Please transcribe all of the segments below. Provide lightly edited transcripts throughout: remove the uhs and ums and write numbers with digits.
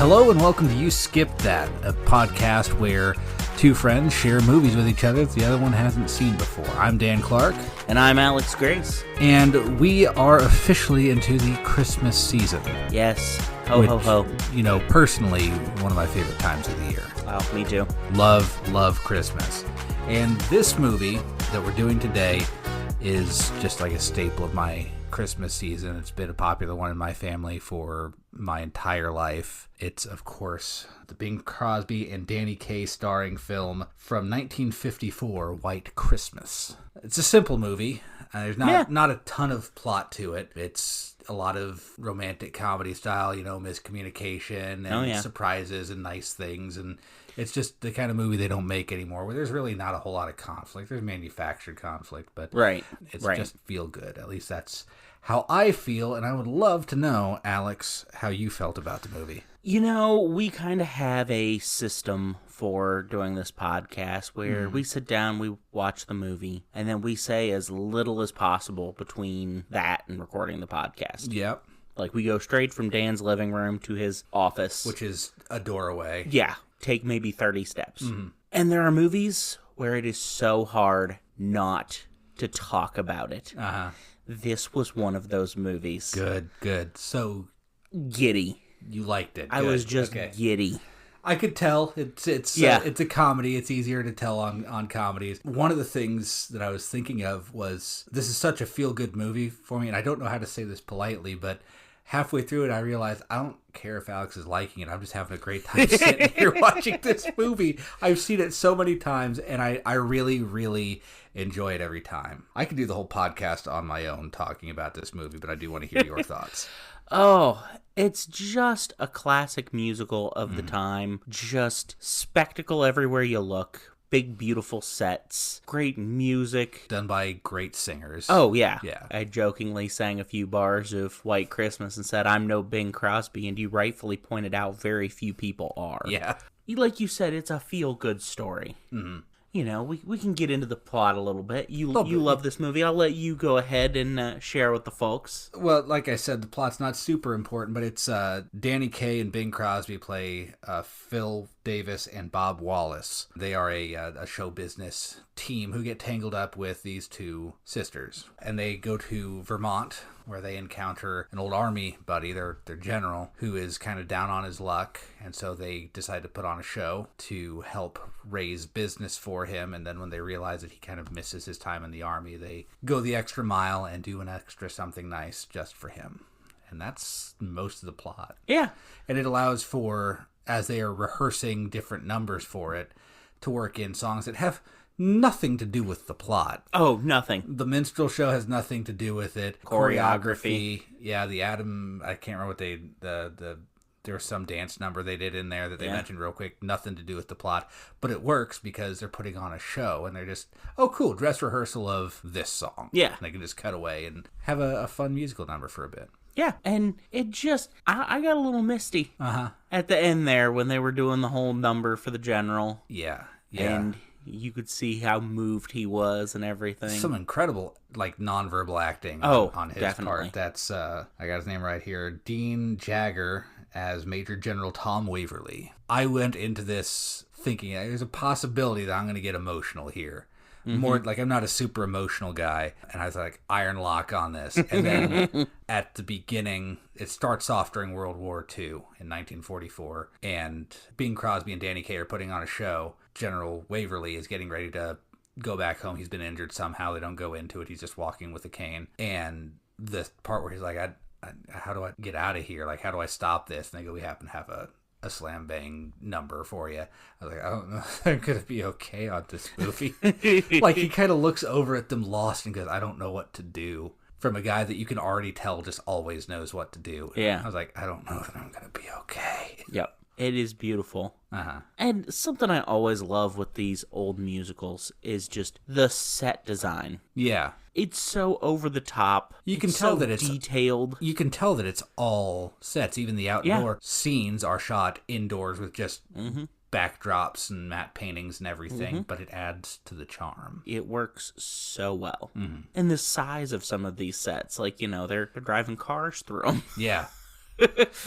Hello and welcome to You Skipped That, a podcast where two friends share movies with each other that the other one hasn't seen before. I'm Dan Clark. And I'm Alex Grace. And we are officially into the Christmas season. Yes. Ho, ho. You know, personally, one of my favorite times of the year. Wow, me too. Love Christmas. And this movie that we're doing today is just like a staple of my Christmas season. It's been a popular one in my family for my entire life. It's, of course, the Bing Crosby and Kaye starring film from 1954, White Christmas. It's a simple movie. There's not a ton of plot to it. It's a lot of romantic comedy style, you know, miscommunication and surprises and nice things. And it's just the kind of movie they don't make anymore, where there's really not a whole lot of conflict. There's manufactured conflict, but it's just feel good. At least that's how I feel, and I would love to know, Alex, how you felt about the movie. You know, we kind of have a system for doing this podcast where we sit down, we watch the movie, and then we say as little as possible between that and recording the podcast. Yep. Like, we go straight from Dan's living room to his office. Which is a door away. Yeah. Take maybe 30 steps. Mm-hmm. And there are movies where it is so hard not to talk about it. Uh-huh. This was one of those movies. Good. So giddy. You liked it. I was just giddy. I could tell. It's a comedy. It's easier to tell on comedies. One of the things that I was thinking of was, this is such a feel-good movie for me, and I don't know how to say this politely, but halfway through it, I realized I don't care if Alex is liking it. I'm just having a great time sitting here watching this movie. I've seen it so many times, and I really, really enjoy it every time. I could do the whole podcast on my own talking about this movie, but I do want to hear your thoughts. Oh, it's just a classic musical of the time. Just spectacle everywhere you look. Big, beautiful sets. Great music. Done by great singers. Oh, yeah. Yeah. I jokingly sang a few bars of White Christmas and said, I'm no Bing Crosby, and you rightfully pointed out very few people are. Yeah. Like you said, it's a feel-good story. Mm-hmm. You know, we can get into the plot a little bit. You love this movie. I'll let you go ahead and share with the folks. Well, like I said, the plot's not super important, but it's Kaye and Bing Crosby play Phil Davis and Bob Wallace. They are a show business team who get tangled up with these two sisters. And they go to Vermont, where they encounter an old army buddy, their general, who is kind of down on his luck. And so they decide to put on a show to help raise business for him. And then when they realize that he kind of misses his time in the army, they go the extra mile and do an extra something nice just for him. And that's most of the plot. Yeah. And it allows for, as they are rehearsing different numbers for it, to work in songs that have nothing to do with the plot. Oh, nothing. The minstrel show has nothing to do with it. Choreography. Yeah, I can't remember what there was some dance number they did in there that they mentioned real quick. Nothing to do with the plot. But it works because they're putting on a show and they're just, oh, cool, dress rehearsal of this song. Yeah. And they can just cut away and have a fun musical number for a bit. Yeah, and it just, I got a little misty at the end there when they were doing the whole number for the general. Yeah. And you could see how moved he was and everything. Some incredible, like, nonverbal acting on his part. That's, I got his name right here, Dean Jagger as Major General Tom Waverly. I went into this thinking there's a possibility that I'm going to get emotional here. More like, I'm not a super emotional guy, and I was like, iron lock on this. And then at the beginning, it starts off during World War II in 1944, and Bing Crosby and Kaye are putting on a show. General Waverly is getting ready to go back home. He's been injured somehow. They don't go into it. He's just walking with a cane. And the part where he's like, how do I get out of here? Like, how do I stop this? And they go, we happen to have a slam bang number for you. I was like, I don't know if I'm gonna be okay on this movie. Like, he kind of looks over at them lost and goes, I don't know what to do, from a guy that you can already tell just always knows what to do. Yeah. I was like, I don't know that I'm gonna be okay. Yep. It is beautiful. And something I always love with these old musicals is just the set design. Yeah. It's so over the top. You can tell that it's detailed. You can tell that it's all sets. Even the outdoor scenes are shot indoors with just backdrops and matte paintings and everything, but it adds to the charm. It works so well. And the size of some of these sets, like, you know, they're driving cars through them. Yeah.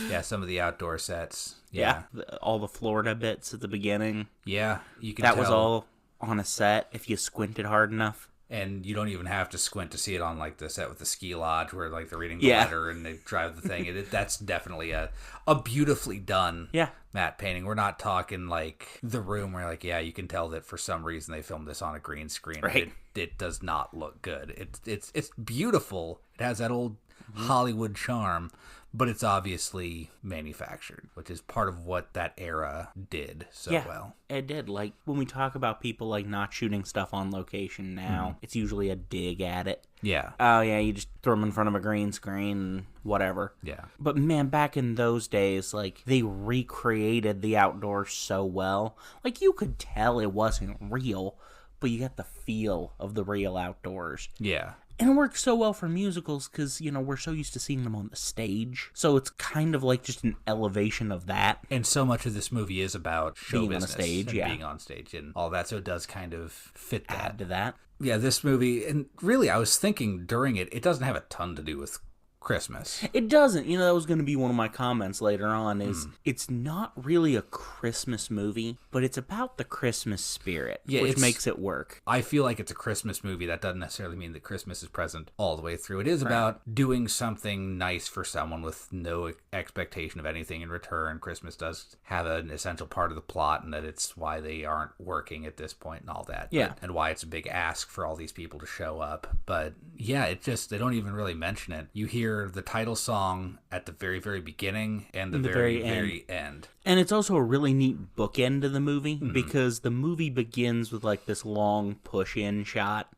Yeah, some of the outdoor sets. Yeah, all the Florida bits at the beginning. Yeah, you can That tell. was all on a set if you squinted hard enough. And you don't even have to squint to see it on like the set with the ski lodge where like they're reading the letter and they drive the thing. That's definitely a beautifully done matte painting. We're not talking like The Room where like, yeah, you can tell that for some reason they filmed this on a green screen. Right. It does not look good. It's beautiful. It has that old Hollywood charm, but it's obviously manufactured, which is part of what that era did so well. It did. Like, when we talk about people, like, not shooting stuff on location now, it's usually a dig at it. Yeah. Oh, yeah, you just throw them in front of a green screen and whatever. Yeah. But, man, back in those days, like, they recreated the outdoors so well. Like, you could tell it wasn't real, but you got the feel of the real outdoors. Yeah. And it works so well for musicals because, you know, we're so used to seeing them on the stage. So it's kind of like just an elevation of that. And so much of this movie is about show being business on a stage, and being on stage and all that. So it does kind of fit that. Add to that. Yeah, this movie, and really I was thinking during it doesn't have a ton to do with Christmas. It doesn't. You know, that was going to be one of my comments later on is it's not really a Christmas movie, but it's about the Christmas spirit, which makes it work. I feel like it's a Christmas movie. That doesn't necessarily mean that Christmas is present all the way through. It is about doing something nice for someone with no expectation of anything in return. Christmas does have an essential part of the plot, and that it's why they aren't working at this point and all that. Yeah. And why it's a big ask for all these people to show up. But yeah, they don't even really mention it. You hear the title song at the very, very beginning and the very, very end. And it's also a really neat bookend to the movie because the movie begins with like this long push-in shot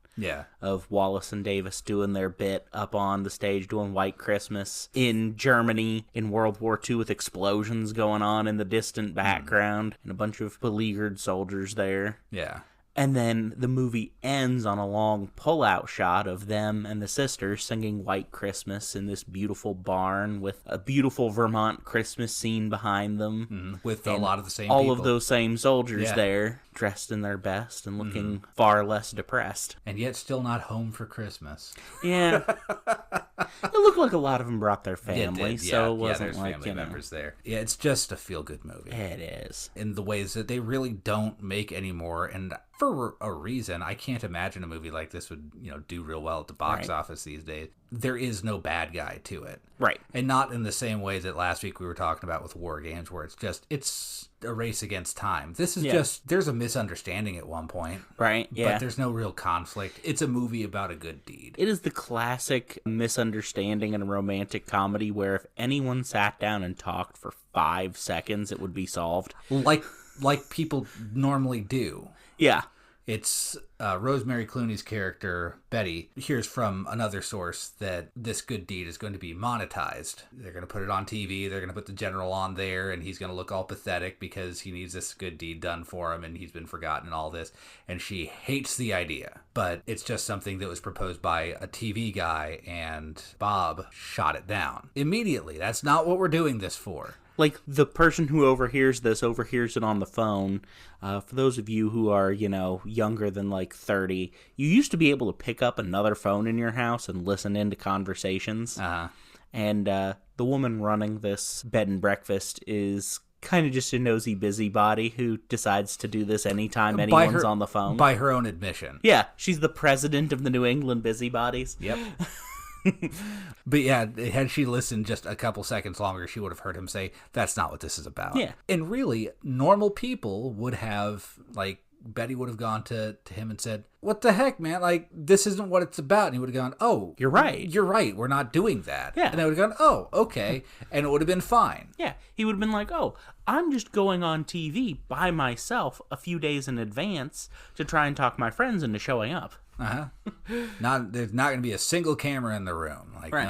of Wallace and Davis doing their bit up on the stage doing White Christmas in Germany in World War II with explosions going on in the distant background and a bunch of beleaguered soldiers there. Yeah. And then the movie ends on a long pull-out shot of them and the sisters singing White Christmas in this beautiful barn with a beautiful Vermont Christmas scene behind them. With a lot of the same all people. Of those same soldiers there, dressed in their best and looking far less depressed. And yet still not home for Christmas. Yeah. It looked like a lot of them brought their family, so it wasn't there's like, family members there. Yeah, it's just a feel-good movie. It is. In the ways that they really don't make anymore, and for a reason, I can't imagine a movie like this would, do real well at the box office these days. There is no bad guy to it. Right. And not in the same way that last week we were talking about with War Games, where it's a race against time. This is just, there's a misunderstanding at one point. Right, yeah. But there's no real conflict. It's a movie about a good deed. It is the classic misunderstanding in a romantic comedy where if anyone sat down and talked for 5 seconds, it would be solved. Like people normally do. Yeah. It's Rosemary Clooney's character, Betty, hears from another source that this good deed is going to be monetized. They're going to put it on TV. They're going to put the general on there, and he's going to look all pathetic because he needs this good deed done for him, and he's been forgotten and all this. And she hates the idea. But it's just something that was proposed by a TV guy, and Bob shot it down immediately. That's not what we're doing this for. Like, the person who overhears it on the phone. For those of you who are, younger than, 30, you used to be able to pick up another phone in your house and listen into conversations. Uh-huh. And the woman running this bed and breakfast is kind of just a nosy busybody who decides to do this anytime anyone's on the phone. By her own admission. Yeah, she's the president of the New England Busybodies. Yep. But yeah, had she listened just a couple seconds longer, she would have heard him say, that's not what this is about. Yeah. And really, normal people would have, Betty would have gone to him and said, what the heck, man? This isn't what it's about. And he would have gone, oh. You're right. You're right. We're not doing that. Yeah. And they would have gone, oh, okay. And it would have been fine. Yeah. He would have been like, oh, I'm just going on TV by myself a few days in advance to try and talk my friends into showing up. Uh-huh. There's not going to be a single camera in the room. Right.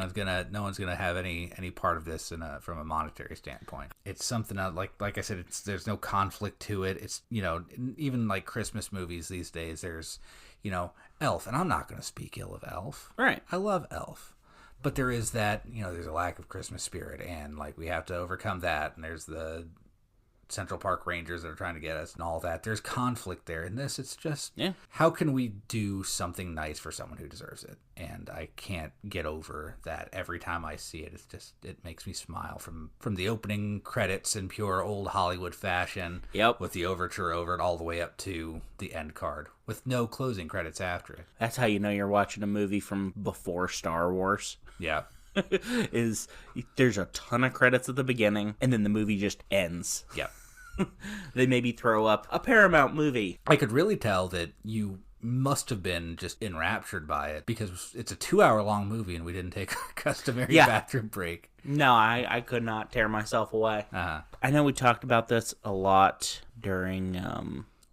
No one's gonna have any part of this from a monetary standpoint. It's something like I said. There's no conflict to it. It's even like Christmas movies these days. There's Elf, and I'm not going to speak ill of Elf. Right. I love Elf, but there is that there's a lack of Christmas spirit, and we have to overcome that. And there's the Central Park Rangers that are trying to get us and all that. There's conflict there. In this, it's just, how can we do something nice for someone who deserves it? And I can't get over that. Every time I see it, it makes me smile from the opening credits in pure old Hollywood fashion. Yep. With the overture over it all the way up to the end card with no closing credits after it. That's how you know you're watching a movie from before Star Wars. Yeah. Is there's a ton of credits at the beginning and then the movie just ends. Yep. They maybe throw up a Paramount movie. I could really tell that you must have been just enraptured by it because it's a 2-hour-long movie and we didn't take a customary bathroom break. No, I could not tear myself away. Uh-huh. I know we talked about this a lot during...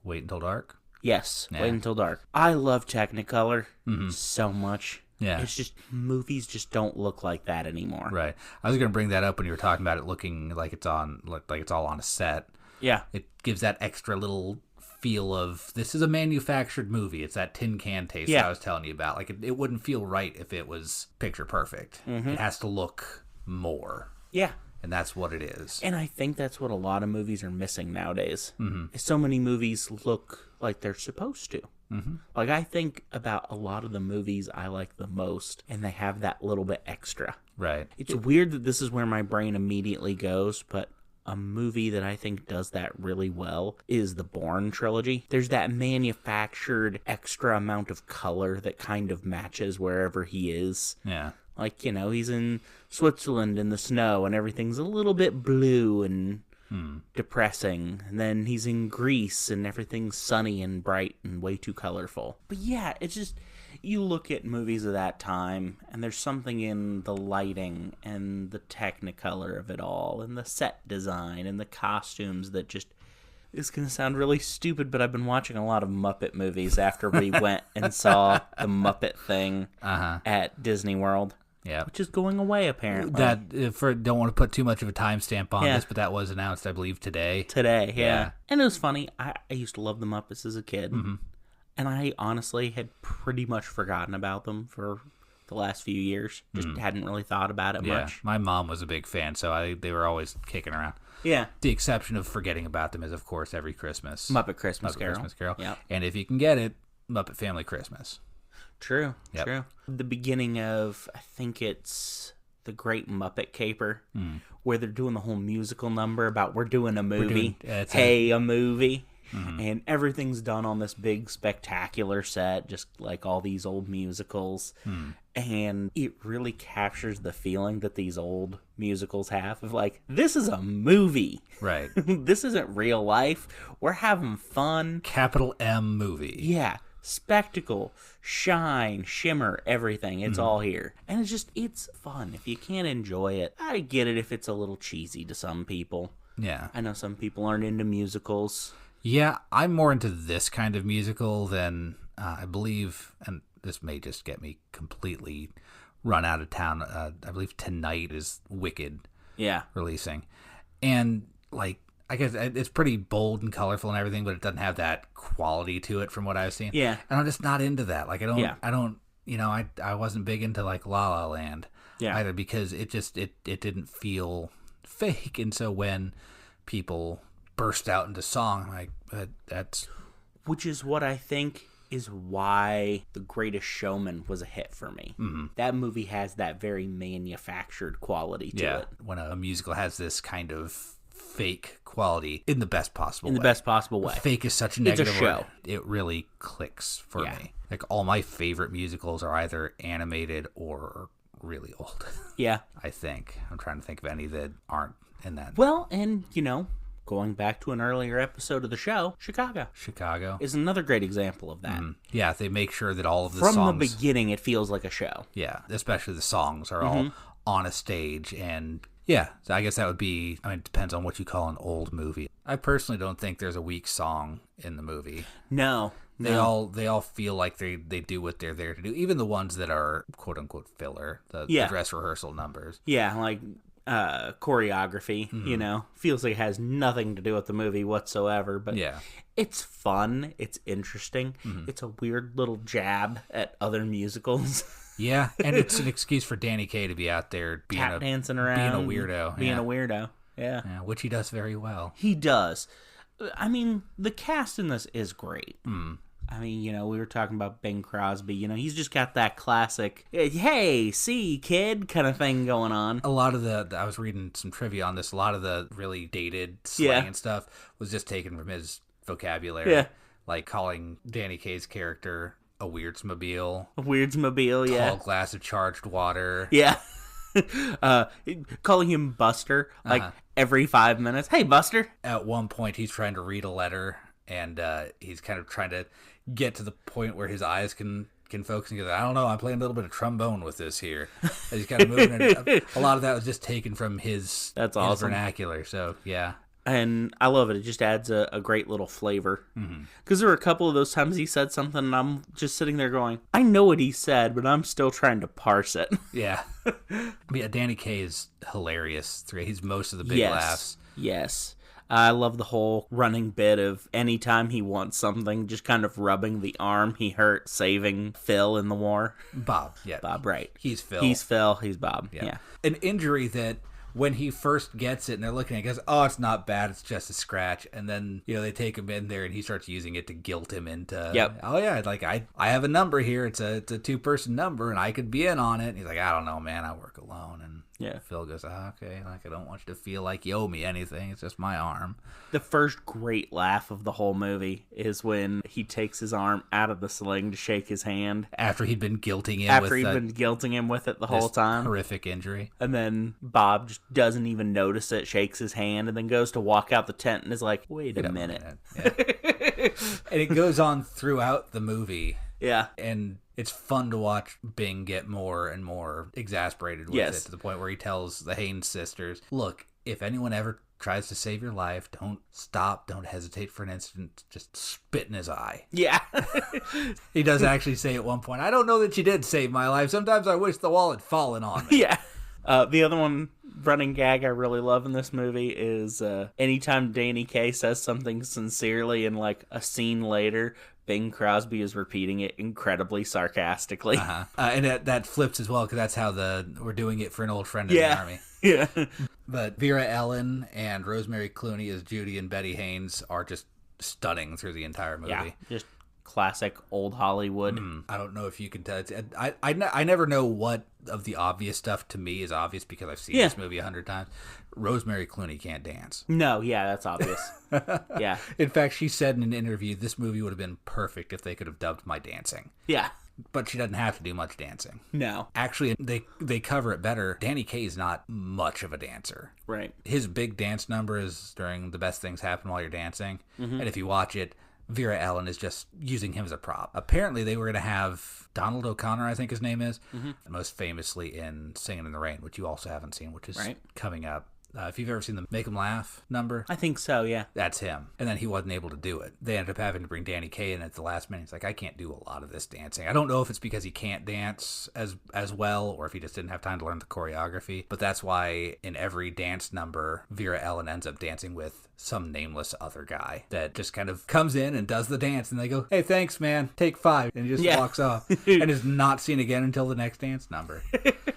Wait Until Dark? Yes, Wait Until Dark. I love Technicolor so much. Yeah. It's just, movies just don't look like that anymore. Right. I was going to bring that up when you were talking about it looking like it's all on a set. Yeah. It gives that extra little feel of, this is a manufactured movie. It's that tin can taste that I was telling you about. Like, it wouldn't feel right if it was picture perfect. Mm-hmm. It has to look more. Yeah. And that's what it is. And I think that's what a lot of movies are missing nowadays. Mm-hmm. So many movies look like they're supposed to. Mm-hmm. Like, I think about a lot of the movies I like the most, and they have that little bit extra. Right. It's weird that this is where my brain immediately goes, but a movie that I think does that really well is the Bourne trilogy. There's that manufactured extra amount of color that kind of matches wherever he is. Yeah. Like, you know, he's in Switzerland in the snow, and everything's a little bit blue and depressing. And then he's in Greece and everything's sunny and bright and way too colorful. But yeah, it's just, you look at movies of that time and there's something in the lighting and the Technicolor of it all and the set design and the costumes that just, it's going to sound really stupid, but I've been watching a lot of Muppet movies after we went and saw the Muppet thing at Disney World. Yeah, which is going away apparently. Don't want to put too much of a timestamp on this, but that was announced, I believe, today. Yeah. And it was funny. I used to love the Muppets as a kid, and I honestly had pretty much forgotten about them for the last few years. Just hadn't really thought about it much. My mom was a big fan, so they were always kicking around. Yeah. The exception of forgetting about them is, of course, every Christmas. Muppet Christmas Carol. Yep. And if you can get it, Muppet Family Christmas. True. The beginning of, I think it's The Great Muppet Caper, where they're doing the whole musical number about we're doing a movie. A movie. Mm-hmm. And everything's done on this big spectacular set, just like all these old musicals. And it really captures the feeling that these old musicals have of like, this is a movie. Right. This isn't real life. We're having fun. Capital M movie. Yeah. Spectacle, shine, shimmer, everything. It's all here. And it's fun. If you can't enjoy it, I get it if it's a little cheesy to some people. Yeah. I know some people aren't into musicals. Yeah, I'm more into this kind of musical than I believe, and this may just get me completely run out of town. I believe tonight is Wicked releasing. And, like, I guess it's pretty bold and colorful and everything, but it doesn't have that quality to it from what I've seen. Yeah. And I'm just not into that. Like, I wasn't big into, like, La La Land either because it didn't feel fake. And so when people burst out into song, I'm like, that's... Which is what I think is why The Greatest Showman was a hit for me. Mm-hmm. That movie has that very manufactured quality to it. When a musical has this kind of fake quality in the best possible way. In the best possible way. Fake is such a negative it's a show. word. It really clicks for me. Like, all my favorite musicals are either animated or really old. Yeah. I think. I'm trying to think of any that aren't in that. Well, and, going back to an earlier episode of the show, Chicago is another great example of that. Yeah, they make sure that all of the songs... From the beginning, it feels like a show. Yeah, especially the songs are all on a stage, and... Yeah, so I guess that would be, it depends on what you call an old movie. I personally don't think there's a weak song in the movie. No. They all feel like they do what they're there to do. Even the ones that are quote unquote filler, the dress rehearsal numbers. Yeah, like choreography, feels like it has nothing to do with the movie whatsoever, but it's fun, it's interesting. It's a weird little jab at other musicals. Yeah, and it's an excuse for Danny Kaye to be out there being dancing around, being a weirdo. Being a weirdo. Yeah. Which he does very well. He does. I mean, the cast in this is great. I mean, we were talking about Bing Crosby. He's just got that classic, hey, see, kid, kind of thing going on. A lot of I was reading some trivia on this, a lot of the really dated slang and stuff was just taken from his vocabulary. Yeah. Like calling Danny Kaye's character a weirdsmobile. A weirdsmobile, yeah. Tall glass of charged water. Yeah. Calling him Buster, every 5 minutes. Hey, Buster. At one point, he's trying to read a letter, and he's kind of trying to get to the point where his eyes can focus. And he goes, I don't know, I'm playing a little bit of trombone with this here. And he's kind of moving it. A lot of that was just taken from his vernacular. So, yeah. And I love it. It just adds a great little flavor. Because there were a couple of those times he said something, and I'm just sitting there going, I know what he said, but I'm still trying to parse it. Yeah. Yeah, Danny Kaye is hilarious. He's most of the big laughs. Yes. I love the whole running bit of anytime he wants something, just kind of rubbing the arm he hurt, saving Phil in the war. Bob, yeah. Bob, right. He's Phil. He's Phil. He's Bob. Yeah. An injury that when he first gets it and they're looking at it, he goes, oh, it's not bad, it's just a scratch. And then, they take him in there and he starts using it to guilt him into, oh yeah, like I have a number here, it's a 2-person number and I could be in on it. And he's like, I don't know, man, I work alone. And Phil goes, okay, like I don't want you to feel like you owe me anything, it's just my arm. The first great laugh of the whole movie is when he takes his arm out of the sling to shake his hand. After he'd been guilting him with it the whole time. Horrific injury. And then Bob just doesn't even notice it, shakes his hand, and then goes to walk out the tent and is like, wait a minute. Yeah. And it goes on throughout the movie. Yeah. And it's fun to watch Bing get more and more exasperated with it, to the point where he tells the Haynes sisters, look, if anyone ever tries to save your life, don't stop, don't hesitate for an instant, just spit in his eye. Yeah. He does actually say at one point, I don't know that you did save my life. Sometimes I wish the wall had fallen on me. Yeah. The other one, running gag I really love in this movie is anytime Danny Kaye says something sincerely and like a scene later, Bing Crosby is repeating it incredibly sarcastically. And that flips as well, because that's how we're doing it for an old friend in the Army. Yeah. But Vera-Ellen and Rosemary Clooney as Judy and Betty Haynes are just stunning through the entire movie. Yeah, just classic old Hollywood. I don't know if you can tell. I never know what of the obvious stuff to me is obvious because I've seen this movie 100 times. Rosemary Clooney can't dance. No, that's obvious. Yeah. In fact, she said in an interview, this movie would have been perfect if they could have dubbed my dancing. Yeah. But she doesn't have to do much dancing. No. Actually, they cover it better. Danny Kaye's not much of a dancer. Right. His big dance number is during The Best Things Happen While You're Dancing. And if you watch it, Vera-Ellen is just using him as a prop. Apparently, they were going to have Donald O'Connor, I think his name is, most famously in Singing in the Rain, which you also haven't seen, which is coming up. If you've ever seen the Make 'em Laugh number. I think so, yeah. That's him. And then he wasn't able to do it. They ended up having to bring Danny Kaye in at the last minute. He's like, I can't do a lot of this dancing. I don't know if it's because he can't dance as well or if he just didn't have time to learn the choreography. But that's why in every dance number, Vera-Ellen ends up dancing with some nameless other guy that just kind of comes in and does the dance. And they go, hey, thanks, man. Take 5. And he just walks off and is not seen again until the next dance number.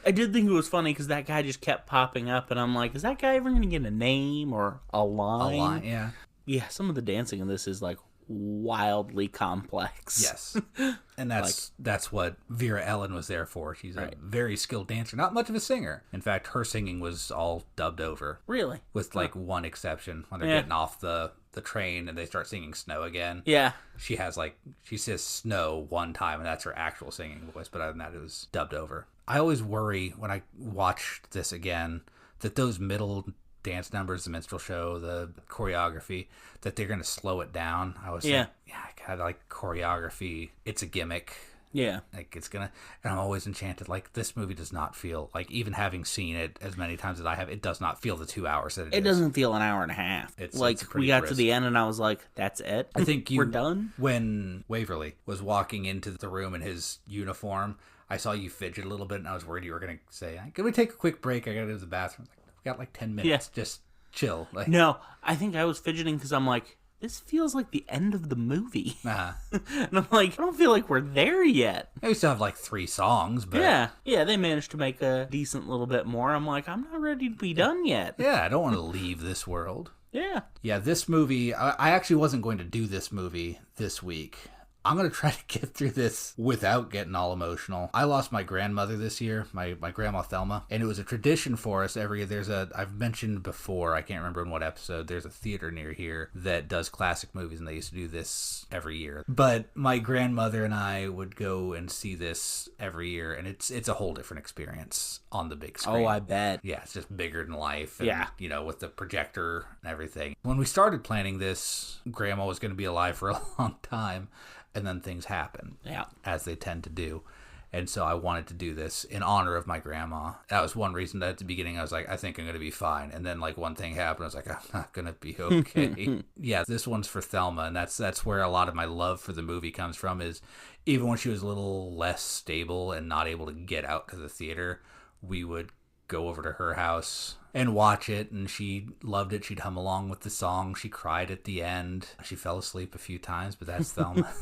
I did think it was funny because that guy just kept popping up, and I'm like, is that guy ever going to get a name or a line? A line, yeah. Yeah, some of the dancing in this is like wildly complex. Yes. And that's what Vera-Ellen was there for. She's a very skilled dancer, not much of a singer. In fact, her singing was all dubbed over. Really? With like one exception, when they're getting off the train and they start singing Snow again. Yeah. She says Snow one time, and that's her actual singing voice, but other than that, it was dubbed over. I always worry when I watch this again that those middle dance numbers, the minstrel show, the choreography, that they're going to slow it down. I was saying, I like choreography. It's a gimmick. Yeah. Like it's going to, and I'm always enchanted. Like this movie does not feel, like even having seen it as many times as I have, it does not feel the 2 hours that it is. It doesn't feel an hour and a half. It's we got to the end and I was like, that's it? I think we're done? When Waverly was walking into the room in his uniform, I saw you fidget a little bit and I was worried you were going to say, can we take a quick break? I got to go to the bathroom. We got like 10 minutes. Just chill. No, I think I was fidgeting because I'm like, this feels like the end of the movie. Uh-huh. And I'm like, I don't feel like we're there yet. We still have like 3 songs, but... Yeah, they managed to make a decent little bit more. I'm like, I'm not ready to be done yet. Yeah, I don't want to leave this world. Yeah, this movie, I actually wasn't going to do this movie this week. I'm going to try to get through this without getting all emotional. I lost my grandmother this year, my grandma Thelma, and it was a tradition for us every year. I've mentioned before, I can't remember in what episode, there's a theater near here that does classic movies, and they used to do this every year. But my grandmother and I would go and see this every year, and it's a whole different experience on the big screen. Oh, I bet. Yeah, it's just bigger than life. And, with the projector and everything. When we started planning this, Grandma was going to be alive for a long time. And then things happen, as they tend to do. And so I wanted to do this in honor of my grandma. That was one reason that at the beginning I was like, I think I'm going to be fine. And then like one thing happened, I was like, I'm not going to be okay. This one's for Thelma. And that's where a lot of my love for the movie comes from, is even when she was a little less stable and not able to get out to the theater, we would go over to her house and watch it, and she loved it. She'd hum along with the song. She cried at the end. She fell asleep a few times, but that's Thelma.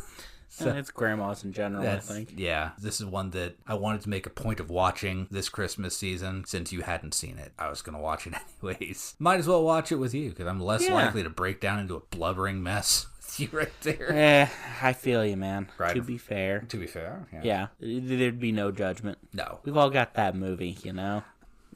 So it's grandmas in general, I think. Yeah, this is one that I wanted to make a point of watching this Christmas season since you hadn't seen it. I was going to watch it anyways. Might as well watch it with you because I'm less likely to break down into a blubbering mess with you right there. I feel you, man. Right. To be fair. Yeah, there'd be no judgment. No. We've all got that movie, you know?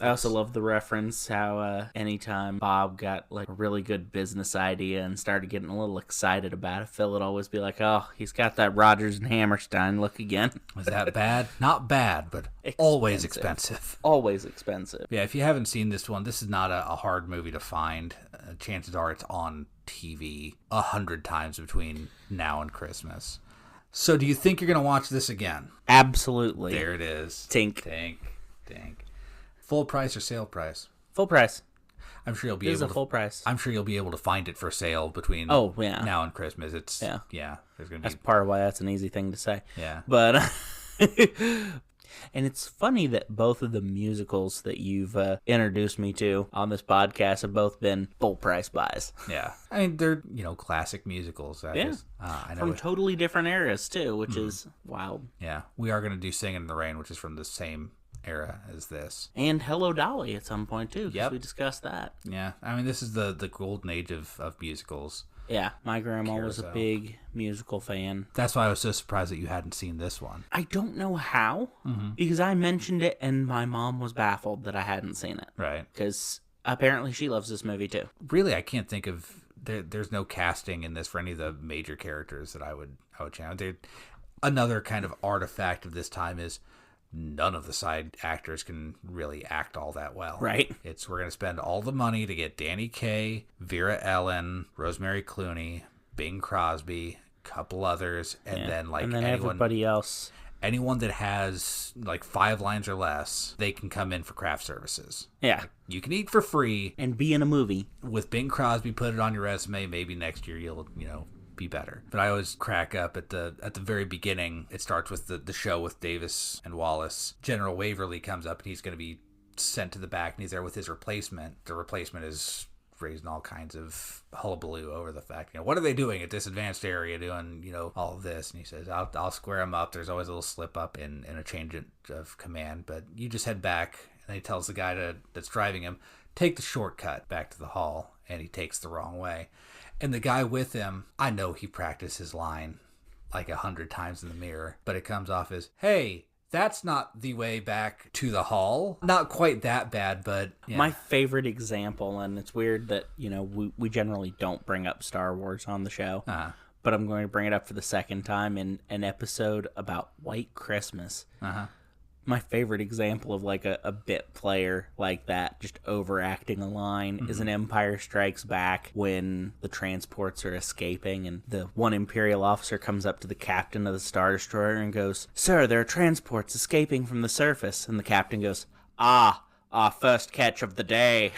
I also love the reference how anytime Bob got like a really good business idea and started getting a little excited about it, Phil would always be like, oh, he's got that Rodgers and Hammerstein look again. Was that bad? Not bad, but always expensive. Always expensive. Yeah, if you haven't seen this one, this is not a hard movie to find. Chances are it's on TV 100 times between now and Christmas. So do you think you're going to watch this again? Absolutely. There it is. Tink. Full price or sale price? Full price. I'm sure you'll be able to. Full price. I'm sure you'll be able to find it for sale between now and Christmas. It's there's gonna be. That's part of why that's an easy thing to say. Yeah. But and it's funny that both of the musicals that you've introduced me to on this podcast have both been full price buys. Yeah. I mean, they're classic musicals. I know from totally different eras too, which is wild. Yeah. We are gonna do Singin' in the Rain, which is from the same era as this, and Hello Dolly at some point too, because we discussed that. Yeah, I mean, this is the golden age of musicals. Yeah, my grandma was a big musical fan. That's why I was so surprised that you hadn't seen this one. I don't know how, because I mentioned it and my mom was baffled that I hadn't seen it. Right, because apparently she loves this movie too. Really, I can't think of there's no casting in this for any of the major characters that I would channel. Another kind of artifact of this time is none of the side actors can really act all that well. Right. We're going to spend all the money to get Kaye, Vera-Ellen, Rosemary Clooney, Bing Crosby, a couple others, and then everybody else. Anyone that has like 5 lines or less, they can come in for craft services. Yeah. Like, you can eat for free. And be in a movie. With Bing Crosby, put it on your resume. Maybe next year you'll, be better. But I always crack up at the very beginning. It starts with the show with Davis and Wallace. General Waverly comes up and he's going to be sent to the back, and he's there with his replacement. The replacement is raising all kinds of hullabaloo over the fact, what are they doing at this advanced area doing, all of this? And he says, I'll square them up. There's always a little slip up in a change of command, but you just head back. And he tells the guy that's driving him, take the shortcut back to the hall, and he takes the wrong way. And the guy with him, I know he practiced his line like 100 times in the mirror, but it comes off as, hey, that's not the way back to the hall. Not quite that bad, but... Yeah. My favorite example, and it's weird that, we generally don't bring up Star Wars on the show, but I'm going to bring it up for the second time in an episode about White Christmas. My favorite example of like a bit player like that, just overacting a line, is in Empire Strikes Back when the transports are escaping and the one Imperial officer comes up to the captain of the Star Destroyer and goes, "Sir, there are transports escaping from the surface." And the captain goes, our first catch of the day.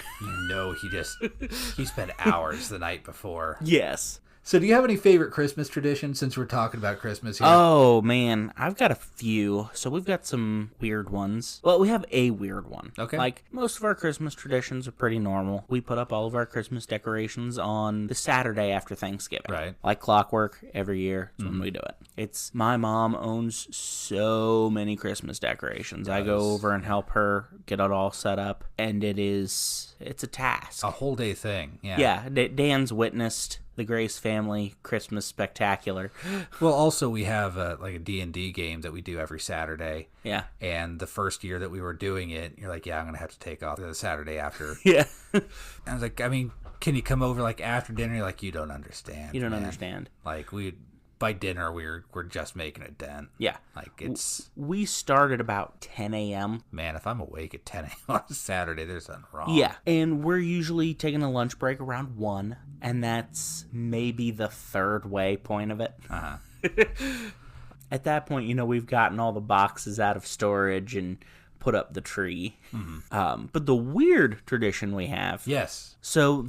He spent hours the night before. Yes. So do you have any favorite Christmas traditions since we're talking about Christmas here? Oh, man. I've got a few. So we've got some weird ones. Well, we have a weird one. Okay. Like, most of our Christmas traditions are pretty normal. We put up all of our Christmas decorations on the Saturday after Thanksgiving. Right. Like clockwork, every year. That's when we do it. My mom owns so many Christmas decorations. I go over and help her get it all set up. And it's a task. A whole day thing. Yeah. Yeah. Dan's witnessed the Grace Family Christmas Spectacular. Well, also we have like a D&D game that we do every Saturday. Yeah. And the first year that we were doing it, you're like, yeah, I'm going to have to take off the Saturday after. Yeah. I was like, I mean, can you come over like after dinner? You're like, you don't understand. You don't understand. Like by dinner, we're just making a dent. Yeah. Like we started about 10 a.m. Man, if I'm awake at 10 a.m. on a Saturday, there's something wrong. Yeah. And we're usually taking a lunch break around 1, and that's maybe the third way point of it. Uh-huh. At that point, we've gotten all the boxes out of storage and put up the tree. Mm-hmm. But the weird tradition we have. Yes. So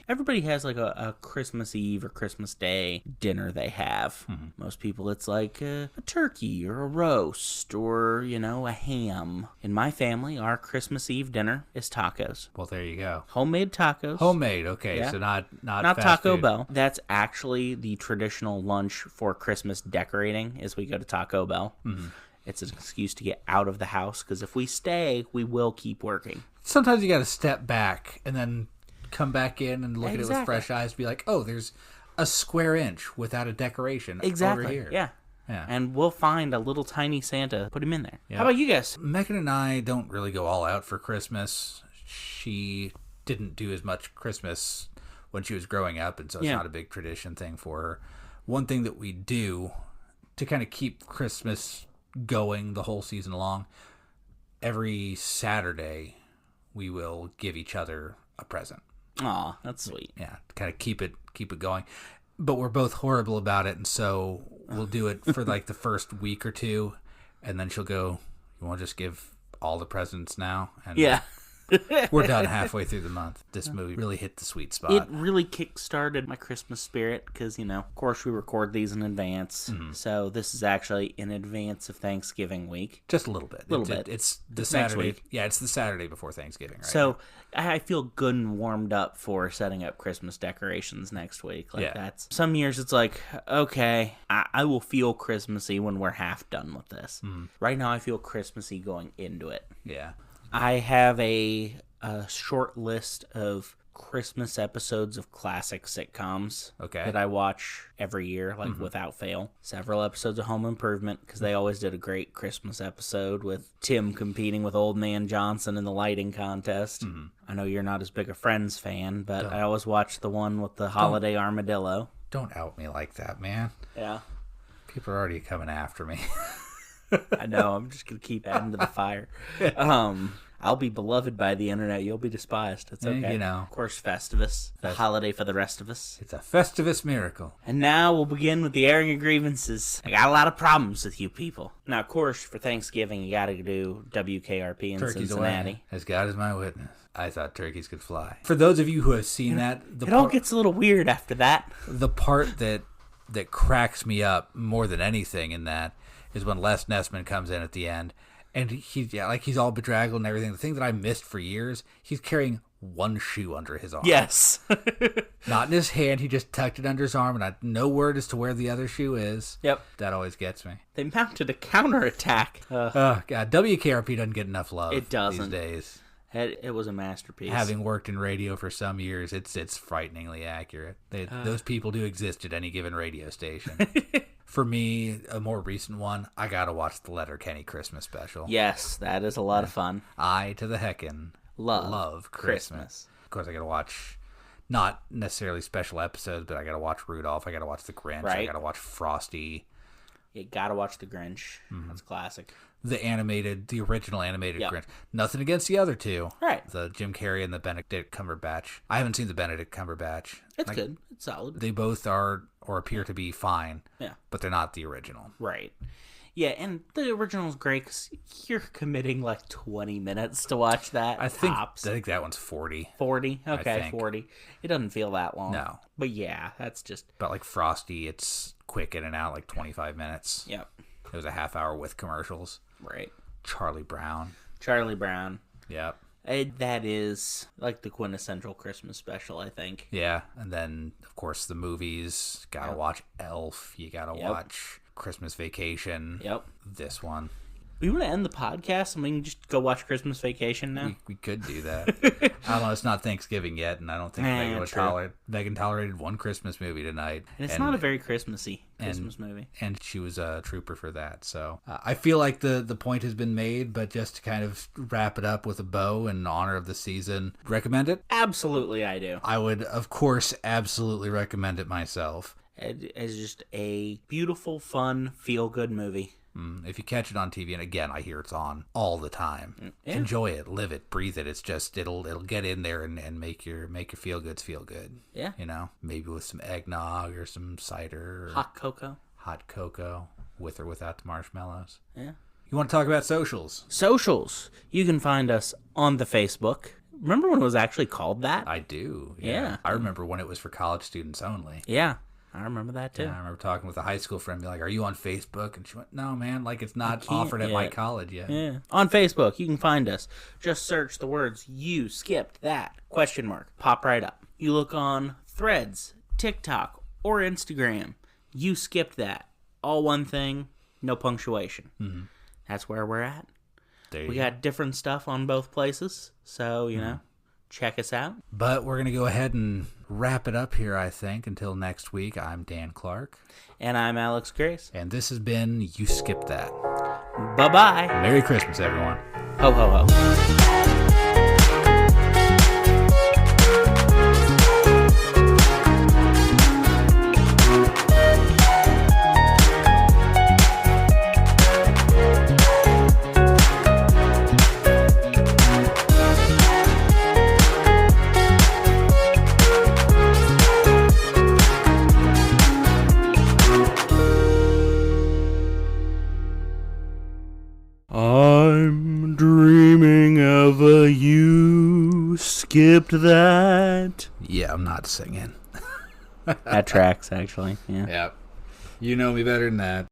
everybody has like a Christmas Eve or Christmas Day dinner they have. Mm-hmm. Most people, it's like a turkey or a roast or, a ham. In my family, our Christmas Eve dinner is tacos. Well, there you go. Homemade tacos. Homemade, okay. Yeah. So not fast Taco food. Bell. That's actually the traditional lunch for Christmas decorating is we go to Taco Bell. Mm-hmm. It's an excuse to get out of the house because if we stay, we will keep working. Sometimes you got to step back and then come back in and look at it with fresh eyes. Be like, oh, there's a square inch without a decoration over here. Yeah. And we'll find a little tiny Santa, put him in there. Yeah. How about you guys? Megan and I don't really go all out for Christmas. She didn't do as much Christmas when she was growing up, and so it's not a big tradition thing for her. One thing that we do to kind of keep Christmas going the whole season long, every Saturday we will give each other a present. Aw, that's sweet. Yeah, kind of keep it going. But we're both horrible about it, and so we'll do it for like the first week or two, and then she'll go, you want to just give all the presents now? And yeah. We're done halfway through the month. This movie really hit the sweet spot. It really kick-started my Christmas spirit because, of course we record these in advance. Mm-hmm. So this is actually in advance of Thanksgiving week. Just a little bit. It's the Saturday. Next week. Yeah, it's the Saturday before Thanksgiving, right? So I feel good and warmed up for setting up Christmas decorations next week. That's some years it's like, okay, I will feel Christmassy when we're half done with this. Mm-hmm. Right now I feel Christmassy going into it. Yeah. I have a short list of Christmas episodes of classic sitcoms that I watch every year, without fail. Several episodes of Home Improvement, because they always did a great Christmas episode with Tim competing with Old Man Johnson in the lighting contest. Mm-hmm. I know you're not as big a Friends fan, but I always watch the one with the holiday armadillo. Don't out me like that, man. Yeah. People are already coming after me. I know. I'm just going to keep adding to the fire. I'll be beloved by the internet. You'll be despised. It's okay. Of course, Festivus. The holiday for the rest of us. It's a Festivus miracle. And now we'll begin with the airing of grievances. I got a lot of problems with you people. Now, of course, for Thanksgiving, you got to do WKRP in Turkey's Cincinnati. Away. As God is my witness. I thought turkeys could fly. For those of you who have seen that... It all gets a little weird after that. The part that cracks me up more than anything in that is when Les Nessman comes in at the end, and he's all bedraggled and everything. The thing that I missed for years, he's carrying one shoe under his arm. Yes. Not in his hand, he just tucked it under his arm, and no word as to where the other shoe is. Yep. That always gets me. They mounted a counterattack. Oh, God. WKRP doesn't get enough love it doesn't. these days. It was a masterpiece. Having worked in radio for some years, it's frighteningly accurate. Those people do exist at any given radio station. For me, a more recent one, I gotta watch the Letterkenny Christmas special. Yes, that is a lot of fun. I, to the heckin', love Christmas. Of course, I gotta watch, not necessarily special episodes, but I gotta watch Rudolph, I gotta watch The Grinch, I gotta watch Frosty. You gotta watch The Grinch. Mm-hmm. That's classic. The original animated Grinch. Nothing against the other two. Right. The Jim Carrey and the Benedict Cumberbatch. I haven't seen the Benedict Cumberbatch. It's good. It's solid. They both are or appear to be fine. Yeah. But they're not the original. Right. Yeah, and the original's great because you're committing like 20 minutes to watch that. I think that one's 40. 40? Okay, 40. It doesn't feel that long. No. But yeah, that's just... But like Frosty, it's quick in and out, like 25 minutes. Yep. It was a half hour with commercials. Right. Charlie Brown. Yep. That is like the quintessential Christmas special, I think. Yeah, and then, of course, the movies. Gotta watch Elf. You gotta watch Christmas Vacation. Yep. This one. We want to end the podcast and we can just go watch Christmas Vacation now? We could do that. I don't know. It's not Thanksgiving yet, and I don't think Megan tolerated one Christmas movie tonight. And it's not a very Christmassy Christmas movie. And she was a trooper for that. So I feel like the point has been made, but just to kind of wrap it up with a bow in honor of the season, recommend it? Absolutely, I do. I would, of course, absolutely recommend it myself. It's just a beautiful, fun, feel-good movie. If you catch it on TV, and again, I hear it's on all the time. Yeah. Enjoy it, live it, breathe it. It's just it'll get in there and make your feel goods feel good. Yeah, maybe with some eggnog or some cider, or hot cocoa, with or without the marshmallows. Yeah. You want to talk about socials? Socials. You can find us on the Facebook. Remember when it was actually called that? I do. Yeah. I remember when it was for college students only. Yeah. I remember that too. Yeah, I remember talking with a high school friend, be like, "Are you on Facebook?" And she went, "No, man, like it's not offered at my college yet." Yeah, on Facebook, you can find us. Just search the words "You skipped that?" ? Pop right up. You look on Threads, TikTok, or Instagram. You skipped that. All one thing, no punctuation. Mm-hmm. That's where we're at. We got different stuff on both places, so check us out. But we're going to go ahead and wrap it up here, I think. Until next week, I'm Dan Clark. And I'm Alex Grace. And this has been You Skipped That. Bye-bye. Merry Christmas, everyone. Ho, ho, ho. I'm dreaming of a you skipped that. Yeah, I'm not singing. That tracks, actually. Yeah. Yep. You know me better than that.